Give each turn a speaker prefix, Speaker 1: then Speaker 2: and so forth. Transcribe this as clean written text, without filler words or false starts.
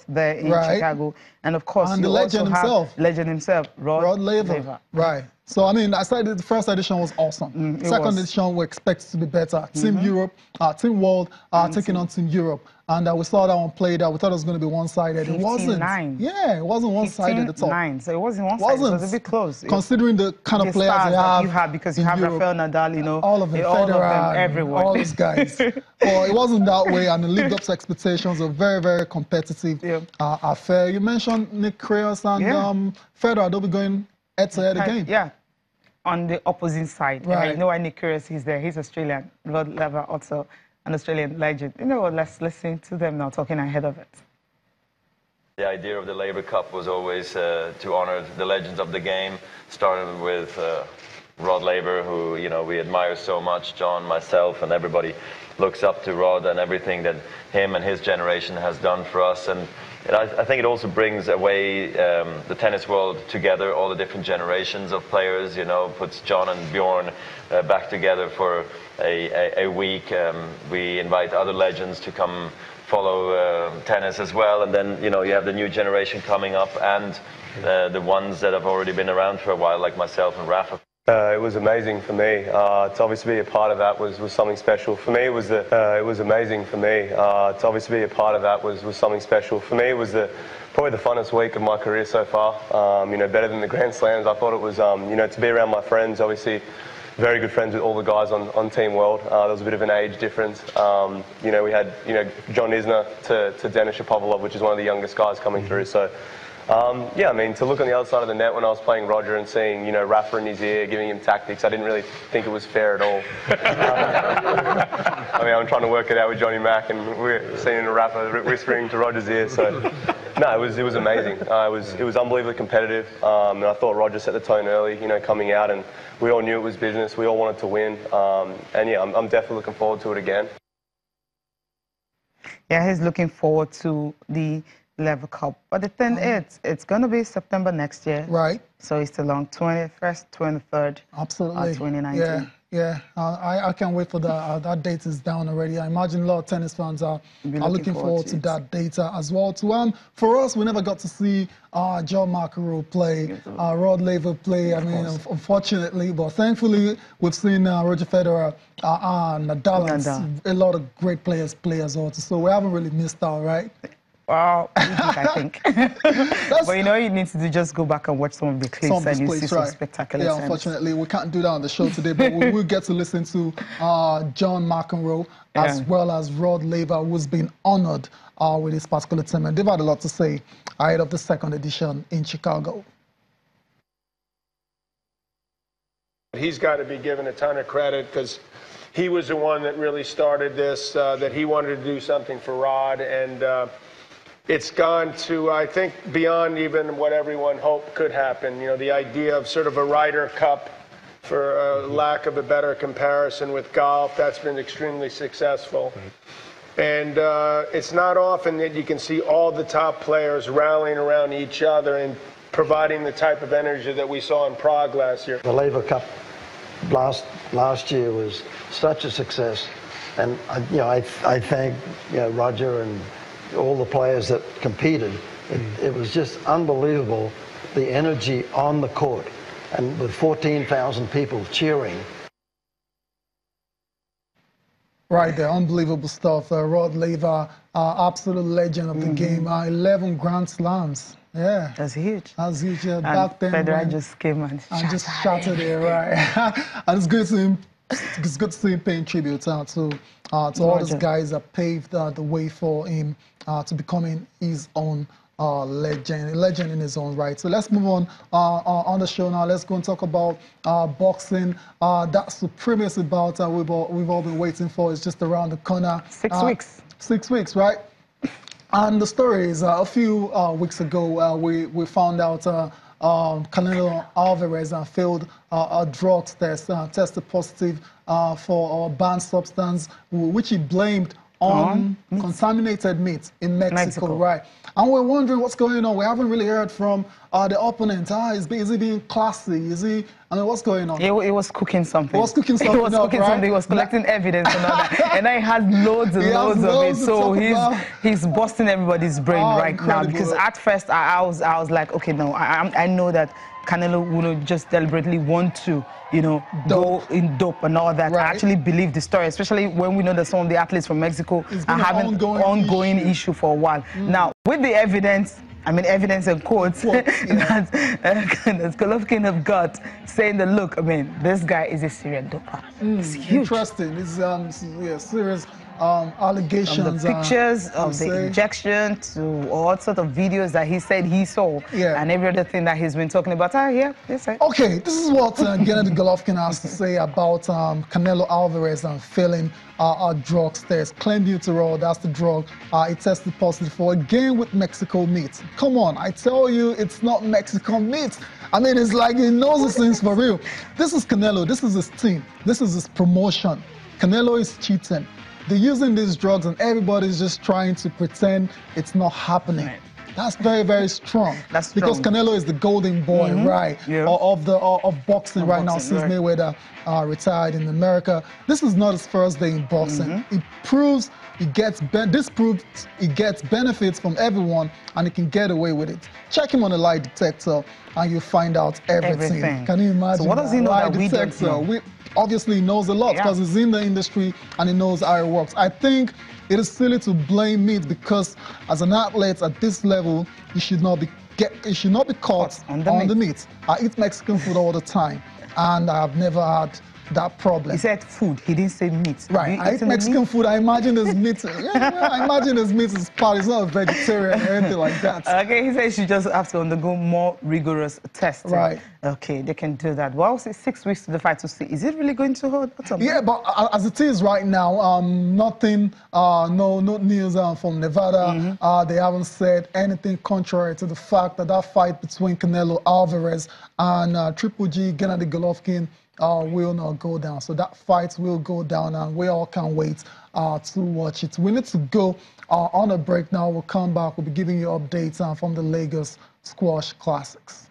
Speaker 1: there in Chicago. And of course,
Speaker 2: and the legend
Speaker 1: himself, Rod Laver.
Speaker 2: Right. So, I mean, I said the first edition was awesome. Second edition, we expect to be better. Team Europe, Team World taking on Team Europe. And we saw that one played out. We thought it was going to be one-sided. It wasn't. Yeah, it wasn't one-sided at all.
Speaker 1: 15-9. So it wasn't one-sided. It was a bit close.
Speaker 2: Considering the kind of players you have
Speaker 1: because you have Rafael Nadal, you know,
Speaker 2: all of them, Federer,
Speaker 1: everyone.
Speaker 2: All those guys. Well, it wasn't that way, and it lived up to expectations. A very, very competitive affair. You mentioned Nick Kyrgios and Federer. They'll be going head-to-head again.
Speaker 1: Yeah. On the opposite side. Right. You know why Nick Kyrgios is there. He's Australian. Rod Laver also an Australian legend. You know what, let's listen to them now talking ahead of it.
Speaker 3: The idea of the Laver Cup was always to honor the legends of the game, starting with Rod Laver, who, you know, we admire so much. John, myself, and everybody looks up to Rod and everything that him and his generation has done for us. And I think it also brings away the tennis world together, all the different generations of players, you know, puts John and Bjorn back together for a week. We invite other legends to come follow tennis as well, and then, you know, you have the new generation coming up and the ones that have already been around for a while, like myself and Rafa.
Speaker 4: It was amazing for me. To obviously be a part of that was something special. For me, it was amazing for me. To obviously be a part of that was something special. For me, it was probably the funnest week of my career so far. You know, better than the Grand Slams. I thought it was, you know, to be around my friends, obviously very good friends with all the guys on Team World. There was a bit of an age difference. You know, we had, you know, John Isner to Denis Shapovalov, which is one of the youngest guys coming through. So, yeah, I mean, to look on the other side of the net when I was playing Roger and seeing, you know, Rafa in his ear, giving him tactics, I didn't really think it was fair at all. I mean, I'm trying to work it out with Johnny Mack, and we're seeing Rafa whispering to Roger's ear. So, no, it was amazing. It was unbelievably competitive, and I thought Roger set the tone early, you know, coming out, and we all knew it was business. We all wanted to win, and yeah, I'm definitely looking forward to it again.
Speaker 1: Yeah, he's looking forward to the Laver Cup. But the thing is, it's going to be September next year.
Speaker 2: Right.
Speaker 1: So it's along 21st, 23rd.
Speaker 2: Absolutely.
Speaker 1: 2019.
Speaker 2: Yeah. I can't wait for that. That date is down already. I imagine a lot of tennis fans are looking forward to that data as well. For us, we never got to see John McEnroe play, Rod Laver play. I mean, unfortunately, but thankfully, we've seen Roger Federer and Nadal. A lot of great players play as well. So we haven't really missed out, right?
Speaker 1: Well, I think. But you know, you need to just go back and watch some of the clips and you see some spectacular
Speaker 2: scenes. Unfortunately, we can't do that on the show today, but we will get to listen to John McEnroe as well as Rod Laver, who's been honored with this particular tournament. They've had a lot to say ahead of the second edition in Chicago.
Speaker 5: He's got to be given a ton of credit because he was the one that really started this, that he wanted to do something for Rod, and it's gone to, I think, beyond even what everyone hoped could happen. You know, the idea of sort of a Ryder Cup, for lack of a better comparison with golf, that's been extremely successful. And it's not often that you can see all the top players rallying around each other and providing the type of energy that we saw in Prague last year.
Speaker 6: The Laver Cup last year was such a success, and you know, I thank, you know, Roger and all the players that competed. It was just unbelievable, the energy on the court, and with 14,000 people cheering.
Speaker 2: Right there, unbelievable stuff. Rod Laver, absolute legend of the game. 11 Grand Slams. Yeah.
Speaker 1: That's huge.
Speaker 2: That's huge.
Speaker 1: And
Speaker 2: back then,
Speaker 1: Federer just came and
Speaker 2: just shattered it, right? And it's good to see him paying tribute to all those guys that paved the way for him to becoming his own legend, a legend in his own right. So let's move on the show now. Let's go and talk about boxing. That supremacy bout we've all been waiting for is just around the corner.
Speaker 1: 6 weeks.
Speaker 2: 6 weeks, right? And the story is a few weeks ago, we found out Canelo Alvarez failed a drugs test, tested positive for a banned substance, which he blamed on contaminated meat in Mexico, right? And we're wondering what's going on. We haven't really heard from the opponent. Is he being classy? Is he I mean, what's going on?
Speaker 1: He was cooking something.
Speaker 2: He was cooking something.
Speaker 1: He was cooking
Speaker 2: right?
Speaker 1: something. He was collecting evidence and all that. And I had loads and loads of it. So he's busting everybody's brain right now. Because at first I was like, okay, no, I know that Canelo would just deliberately want to, you know, go in dope and all that. I actually believe the story, especially when we know that some of the athletes from Mexico are having an ongoing issue for a while. Now, with the evidence, I mean, evidence and quotes that Golovkin have got saying that, look, I mean, this guy is a serious doper. It's huge.
Speaker 2: Interesting. It's serious allegations.
Speaker 1: From the pictures of the injection to all sorts of videos that he said he saw, and every other thing that he's been talking about.
Speaker 2: Okay, this is what Gennady Golovkin has to say about Canelo Alvarez and failing a drug test. Clenbuterol, that's the drug it tested positive for, again with Mexico meat. Come on, I tell you, it's not Mexican meat. I mean, it's like he knows these things for real. This is Canelo, this is his team, this is his promotion. Canelo is cheating. They're using these drugs and everybody's just trying to pretend it's not happening. That's very, very strong. That's strong. Because Canelo is the golden boy, of boxing right now, since Mayweather retired in America. This is not his first day in boxing. It proves he gets benefits from everyone, and he can get away with it. Check him on a lie detector, and you'll find out everything. Can you imagine?
Speaker 1: So what does he know that we don't know?
Speaker 2: Obviously, he knows a lot because he's in the industry and he knows how it works. I think it is silly to blame meat because, as an athlete at this level, you should not be caught on the meat. I eat Mexican food all the time, and I have never had that problem.
Speaker 1: He said food. He didn't say meat.
Speaker 2: Right. I eat Mexican food. I imagine there's meat. I imagine there's meat as part. It's not a vegetarian or anything like that.
Speaker 1: Okay, he says she just have to undergo more rigorous testing.
Speaker 2: Right.
Speaker 1: Okay, they can do that. Well, say 6 weeks to the fight to see. Is it really going to hold?
Speaker 2: Yeah, but as it is right now, nothing, no news from Nevada. They haven't said anything contrary to the fact that that fight between Canelo Alvarez and Triple G, Gennady Golovkin, will not go down. So that fight will go down, and we all can't wait to watch it. We need to go on a break now. We'll come back. We'll be giving you updates from the Lagos Squash Classics.